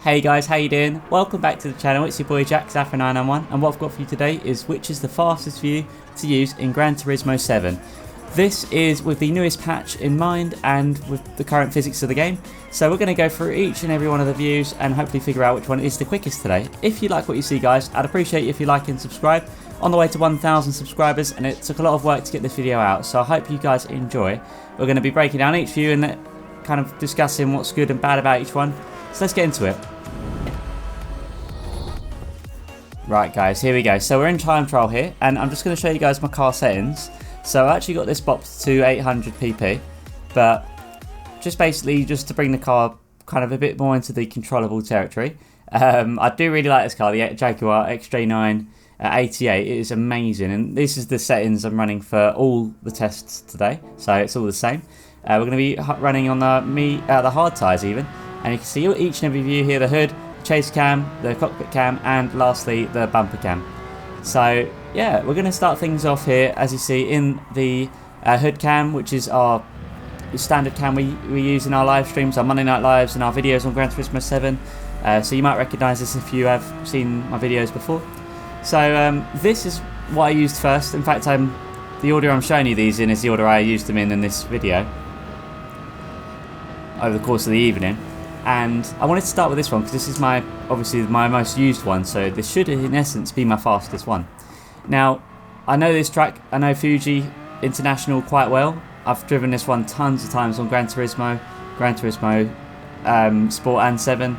Hey guys, how you doing? Welcome back to the channel. It's your boy Jack Zafra991, and what I've got for you today is which is the fastest view to use in Gran Turismo 7. This is with the newest patch in mind and with the current physics of the game. So we're going to go through each and every one of the views and hopefully figure out which one is the quickest today. If you like what you see guys, I'd appreciate you if you like and subscribe. On the way to 1,000 subscribers, and it took a lot of work to get this video out, so I hope you guys enjoy. We're going to be breaking down each view and kind of discussing what's good and bad about each one. So let's get into it. Right guys, here we go. So we're in time trial here, and I'm just going to show you guys my car settings. So I actually got this bopped to 800 pp, but just basically just to bring the car kind of a bit more into the controllable territory. I do really like this car, the Jaguar XJR 88. It is amazing, and this is the settings I'm running for all the tests today, so it's all the same. We're going to be running on the hard tyres even, and you can see each and every view here: the hood, chase cam, the cockpit cam, and lastly the bumper cam. So yeah, we're going to start things off here, as you see, in the hood cam, which is our standard cam we use in our live streams, our Monday Night Lives, and our videos on Gran Turismo 7. So you might recognise this if you have seen my videos before. So this is what I used first. In fact, the order I'm showing you these in is the order I used them in this video over the course of the evening. And I wanted to start with this one because this is obviously my most used one, so this should in essence be my fastest one. Now, I know this track, I know Fuji International quite well. I've driven this one tons of times on Gran Turismo Sport and 7.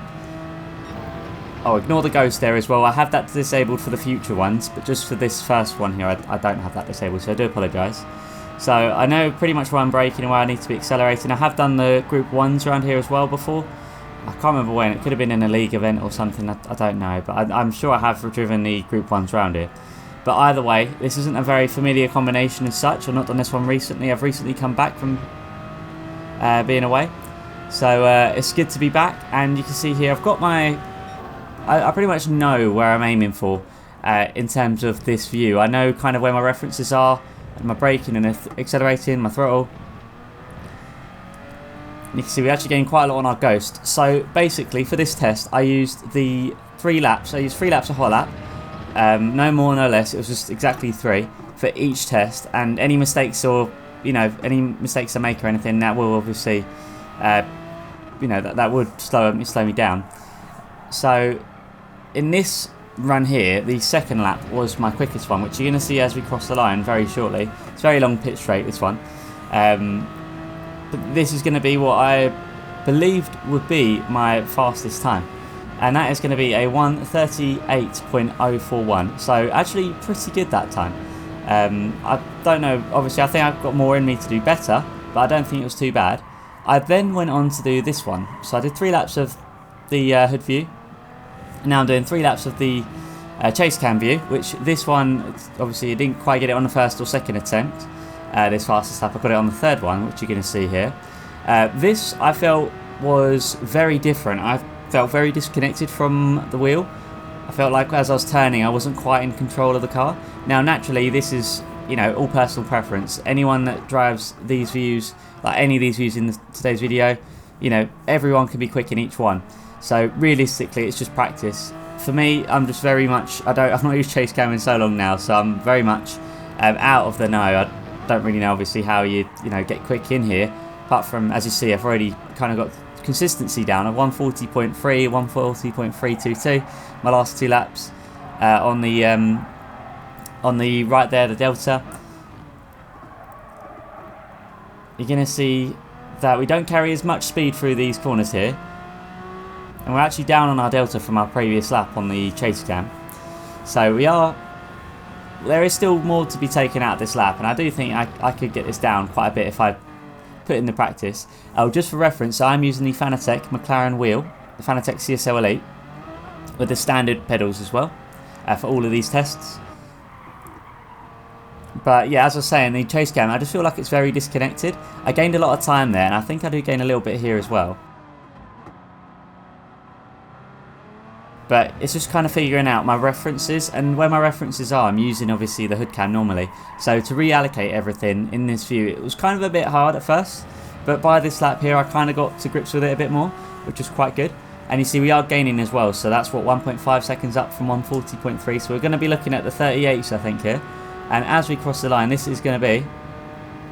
Oh, ignore the ghost there as well. I have that disabled for the future ones, but just for this first one here, I don't have that disabled, so I do apologise. So I know pretty much where I'm braking and where I need to be accelerating. I have done the Group 1s around here as well before. I can't remember when. It could have been in a league event or something. I don't know, but I'm sure I have driven the Group 1s around here. But either way, this isn't a very familiar combination as such. I've not done this one recently. I've recently come back from being away. So it's good to be back, and you can see here I've got I pretty much know where I'm aiming for in terms of this view. I know kind of where my references are, my braking and accelerating, my throttle. You can see we actually gained quite a lot on our ghost. So basically for this test I used the 3 laps. I used 3 laps of hot lap, no more no less. It was just exactly 3 for each test, and any mistakes or any mistakes I make or anything, that will obviously that would slow me down. So in this run here, the second lap was my quickest one, which you're going to see as we cross the line very shortly. It's a very long pit straight, this one. But this is going to be what I believed would be my fastest time, and that is going to be a 1:38.041. So actually pretty good that time. I don't know, obviously I think I've got more in me to do better, but I don't think it was too bad. I then went on to do this one. So I did 3 laps of the hood view. Now I'm doing 3 laps of the chase cam view, which this one, obviously I didn't quite get it on the first or second attempt. This fastest lap, I got it on the third one, which you're going to see here. This I felt was very different. I felt very disconnected from the wheel. I felt like as I was turning I wasn't quite in control of the car. Now naturally this is all personal preference. Anyone that drives these views, like any of these views in today's video, everyone can be quick in each one. So realistically it's just practice. For me, I'm just very much, I've not used chase cam in so long now, so I'm very much out of the know. I don't really know obviously how you get quick in here, apart from, as you see, I've already kind of got consistency down at 140.3, 140.322 my last 2 laps on the right there, the delta. You're going to see that we don't carry as much speed through these corners here, and we're actually down on our delta from our previous lap on the chase cam. So there is still more to be taken out of this lap, and I do think I could get this down quite a bit if I put in the practice. Just for reference, I'm using the Fanatec McLaren wheel, the Fanatec CSL Elite, with the standard pedals as well for all of these tests. But yeah, as I was saying, the chase cam, I just feel like it's very disconnected. I gained a lot of time there, and I think I do gain a little bit here as well. But it's just kind of figuring out my references, and where my references are, I'm using obviously the hood cam normally. So to reallocate everything in this view, it was kind of a bit hard at first, but by this lap here I kind of got to grips with it a bit more, which is quite good. And you see we are gaining as well, so that's what, 1.5 seconds up from 140.3. So we're going to be looking at the 38s, I think, here. And as we cross the line, this is going to be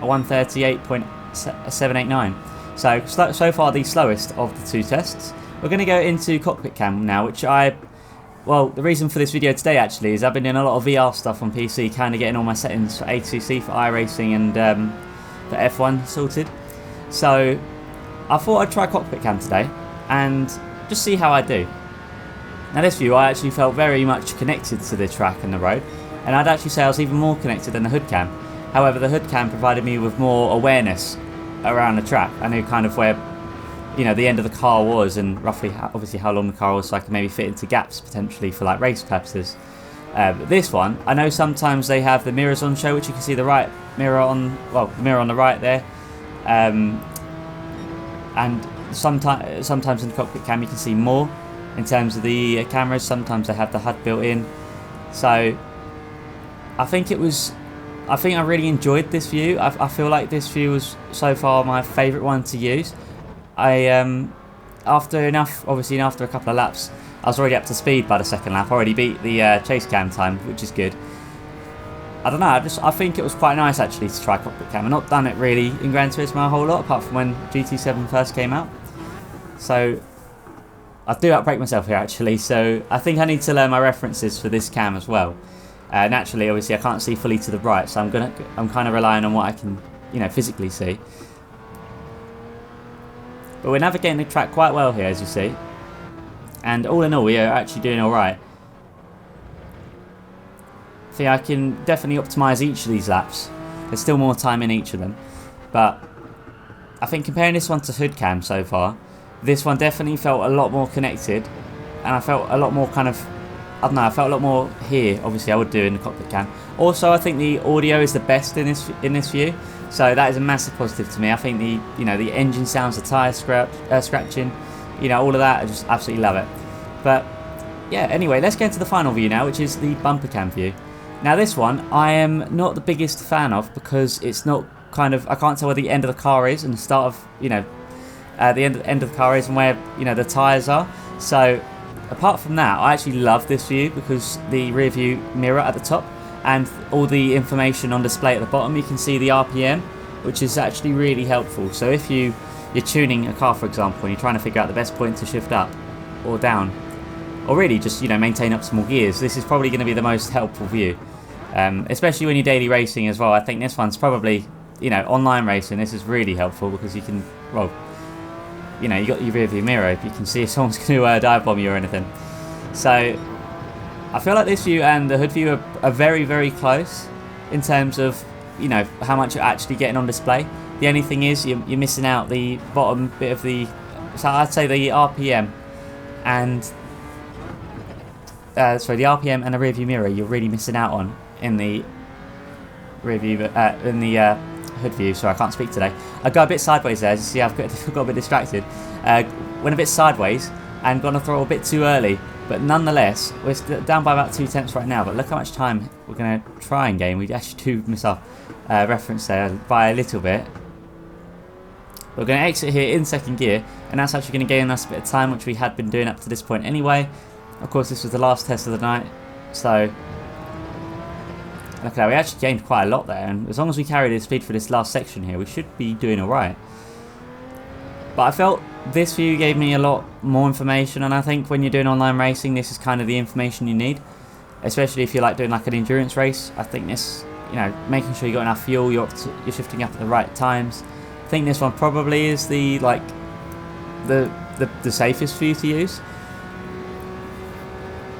a 138.789. So far the slowest of the two tests. We're going to go into Cockpit Cam now, which well, the reason for this video today actually is I've been doing a lot of VR stuff on PC, kind of getting all my settings for A2C, for iRacing and for F1 sorted. So I thought I'd try Cockpit Cam today and just see how I do. Now this view, I actually felt very much connected to the track and the road, and I'd actually say I was even more connected than the hood cam. However, the hood cam provided me with more awareness around the track. I knew kind of where, you know, the end of the car was and roughly obviously how long the car was, so I could maybe fit into gaps potentially for like race purposes. But this one, I know sometimes they have the mirrors on show, which you can see the right mirror on, well, the mirror on the right there, and sometimes in the Cockpit Cam you can see more in terms of the cameras. Sometimes they have the HUD built in. So I think I really enjoyed this view. I feel like this view was so far my favourite one to use. After a couple of laps, I was already up to speed by the second lap. I already beat the chase cam time, which is good. I don't know, I think it was quite nice actually to try Cockpit Cam. I've not done it really in Gran Turismo a whole lot, apart from when GT7 first came out. So I do outbreak myself here actually, so I think I need to learn my references for this cam as well. Naturally, obviously I can't see fully to the right, so I'm kind of relying on what I can, you know, physically see. But we're navigating the track quite well here, as you see. And all in all, we are actually doing alright. I think I can definitely optimise each of these laps. There's still more time in each of them. But I think comparing this one to hood cam so far, this one definitely felt a lot more connected. And I felt a lot more kind of, I don't know, I felt a lot more here, obviously I would do in the Cockpit Cam. Also, I think the audio is the best in this view. So that is a massive positive to me. I think the engine sounds, the tyre scratching, you know, all of that, I just absolutely love it. But yeah, anyway, let's get into the final view now, which is the bumper cam view. Now this one, I am not the biggest fan of because it's not kind of, I can't tell where the end of the car is and the start of, you know, the end of the car is and where, you know, the tyres are. So apart from that, I actually love this view because the rear view mirror at the top and all the information on display at the bottom, you can see the RPM, which is actually really helpful. So if you're tuning a car, for example, and you're trying to figure out the best point to shift up or down, or really just, you know, maintain optimal gears, this is probably going to be the most helpful view. Especially when you're daily racing as well. I think this one's probably, you know, online racing, this is really helpful because you can, well, you know, you got your rear view mirror, you can see if someone's going to dive bomb you or anything. So I feel like this view and the hood view are very, very close in terms of, you know, how much you're actually getting on display. The only thing is you're missing out the bottom bit of the, so I'd say the RPM and the RPM and the rear view mirror you're really missing out on in the rear view, hood view. Sorry, I can't speak today. I got a bit sideways there. As you see, I've got a bit distracted. Went a bit sideways and gone to throw a bit too early. But nonetheless, we're down by about 2 tenths right now. But look how much time we're going to try and gain. We actually do miss our reference there by a little bit. We're going to exit here in second gear, and that's actually going to gain us a bit of time, which we had been doing up to this point anyway. Of course, this was the last test of the night, so look at that, we actually gained quite a lot there, and as long as we carry the speed for this last section here, we should be doing alright. But I felt this view gave me a lot more information, and I think when you're doing online racing, this is kind of the information you need, especially if you're like doing like an endurance race. I think this, you know, making sure you got enough fuel, you're shifting up at the right times. I think this one probably is the safest view to use.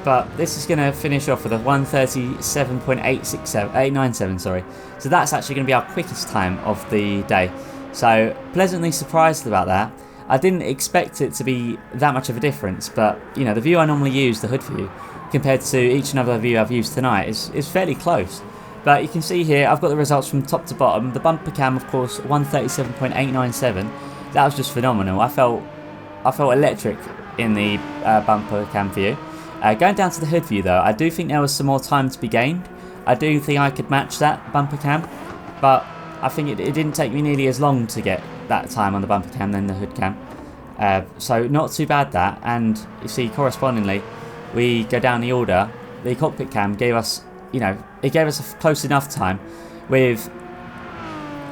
But this is going to finish off with a 137.897, sorry. So that's actually going to be our quickest time of the day. So pleasantly surprised about that. I didn't expect it to be that much of a difference, but you know, the view I normally use, the hood view, compared to each and other view I've used tonight is fairly close. But you can see here, I've got the results from top to bottom. The bumper cam, of course, 137.897. That was just phenomenal. I felt electric in the bumper cam view. Going down to the hood view though, I do think there was some more time to be gained. I do think I could match that bumper cam, but I think it didn't take me nearly as long to get that time on the bumper cam than the hood cam. So not too bad that, and you see correspondingly, we go down the order. The Cockpit Cam gave us, you know, it gave us a close enough time with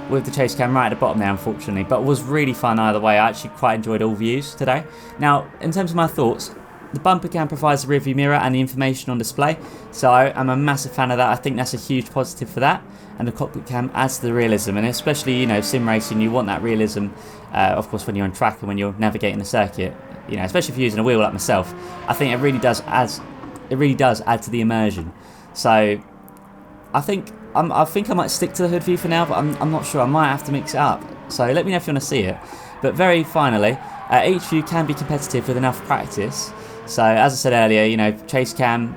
the chase cam right at the bottom there, unfortunately, but was really fun either way. I actually quite enjoyed all views today. Now, in terms of my thoughts, the bumper cam provides the rear view mirror and the information on display, so I'm a massive fan of that. I think that's a huge positive for that, and the Cockpit Cam adds to the realism, and especially, you know, sim racing, you want that realism, of course, when you're on track and when you're navigating the circuit, you know, especially if you're using a wheel like myself. I think it really does add to the immersion. So I think I might stick to the hood view for now, but I'm not sure. I might have to mix it up. So let me know if you want to see it. But very finally, each view can be competitive with enough practice. So as I said earlier, you know, chase cam,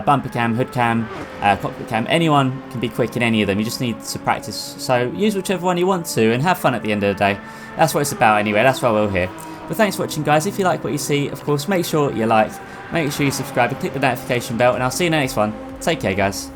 bumper cam, hood cam, cockpit cam, anyone can be quick in any of them. You just need to practice. So use whichever one you want to and have fun at the end of the day. That's what it's about anyway. That's why we're here. But thanks for watching, guys. If you like what you see, of course, make sure you like, make sure you subscribe and click the notification bell, and I'll see you in the next one. Take care, guys.